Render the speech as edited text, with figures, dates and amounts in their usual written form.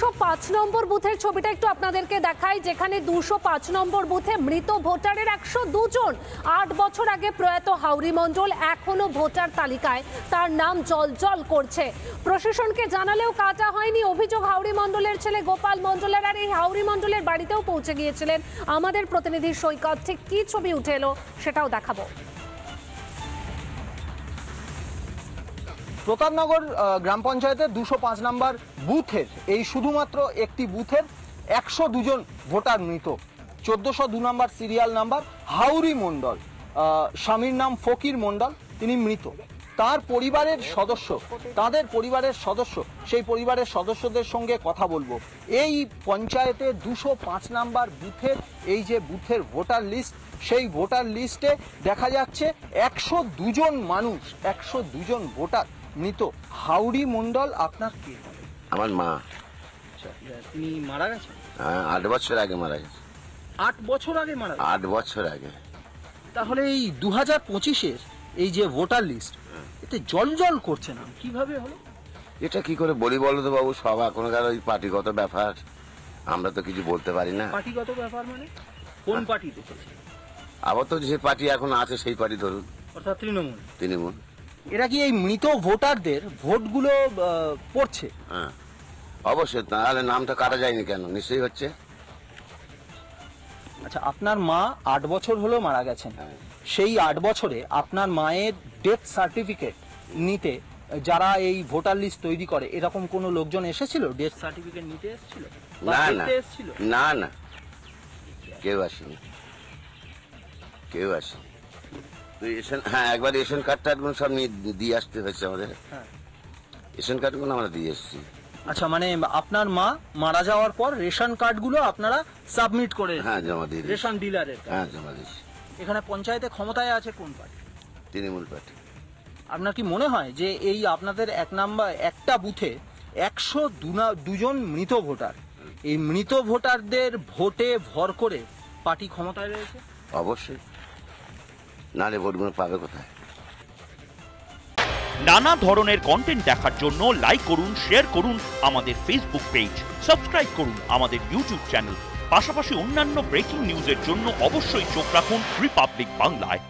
205 নম্বর বুথের ছবিটা একটু আপনাদেরকে দেখাই, যেখানে 205 নম্বর বুথে মৃত ভোটারের 102 জন। 8 বছর আগে প্রয়াত হাউরি মণ্ডল এখনো ভোটার তালিকায়, তার নাম জলজল করছে। প্রশাসনকে জানালেও কাটা হয়নি। অভিযোগ হাউরি মণ্ডলের ছেলে গোপাল মণ্ডলের। আর এই হাউরি মণ্ডলের বাড়িতেও পৌঁছে গিয়েছিলেন আমাদের প্রতিনিধি সৈকত। ঠিক কি ছবি উঠে এলো সেটাও দেখাবো। প্রতাপনগর গ্রাম পঞ্চায়েতের 205 নম্বর বুথের এই শুধুমাত্র একটি বুথের 102 জন ভোটার মৃত। 1402 নম্বর সিরিয়াল নাম্বার হাউরি মণ্ডল, স্বামীর নাম ফকির মণ্ডল, তিনি মৃত। তার পরিবারের সদস্য, তাদের পরিবারের সদস্য, সেই পরিবারের সদস্যদের সঙ্গে কথা বলবো। এই পঞ্চায়েতে 205 নম্বর বুথের এই যে বুথের ভোটার লিস্ট, সেই ভোটার লিস্টে দেখা যাচ্ছে 102 জন মানুষ, 102 জন ভোটার মৃত। হাউরি মণ্ডল আপনার কে? আমার মা। তিনি মারা গেছেন? হ্যাঁ, 8 বছর আগে মারা গেছে। 8 বছর আগে মারা গেছে? 8 বছর আগে। তাহলে এই 2025-এর এই যে ভোটার লিস্ট, এতে জল করছে না, কিভাবে হলো? এটা কি করে বলি বলো তো বাবু, সব এখনকার ওই পার্টিগত ব্যাপার, আমরা তো কিছু বলতে পারি না। পার্টিগত ব্যাপার মানে কোন পার্টি দেখেছে? আবার তো যে পার্টি এখন আছে সেই পার্টি ধরুন, অর্থাৎ তৃণমূল। তৃণমূল। এরা কি এই মৃত ভোটারদের ভোটগুলো পড়ছে? হ্যাঁ অবশ্যই, তাহলে নামটা কাটা যায়নি কেন? নিশ্চয়ই হচ্ছে। আচ্ছা, আপনার মা 8 বছর হলো মারা গেছেন। সেই 8 বছরে আপনার মায়ের ডেথ সার্টিফিকেট নিতে যারা এই ভোটার লিস্ট তৈরি করে, এরকম কোন লোকজন এসেছিল ডেথ সার্টিফিকেট নিতে? এসেছিল? না না না না, কেউ আসেনি, কেউ আসেনি। হ্যাঁ, একবার রেশন কার্ড টার্ডগুলো সব দিয়ে আসতে হয়েছে আমাদের। রেশন কার্ডগুলো আমরা দিয়ে এসেছি। আচ্ছা, মানে আপনার মা মারা যাওয়ার পর রেশন কার্ডগুলো আপনারা সাবমিট করে? হ্যাঁ, জমা দিয়ে রেশন ডিলারের? হ্যাঁ, জমা দিয়েছি। এখানে পঞ্চায়েতে ক্ষমতায় আছে কোন পার্টি? তৃণমূল পার্টি। আপনার কি মনে হয় যে এই আপনাদের একটা বুথে 102 জন মৃত ভোটার, এই মৃত ভোটারদের ভোটে ভর করে পার্টি ক্ষমতায় রয়েছে? অবশ্যই, নালে ভোটগুলো পাবে কোথায়? নানা ধরনের কন্টেন্ট দেখার জন্য লাইক করুন, শেয়ার করুন আমাদের ফেসবুক পেজ, সাবস্ক্রাইব করুন আমাদের ইউটিউব চ্যানেল। পাশাপাশি অন্যান্য ব্রেকিং নিউজের জন্য অবশ্যই চোখ রাখুন রিপাবলিক বাংলায়।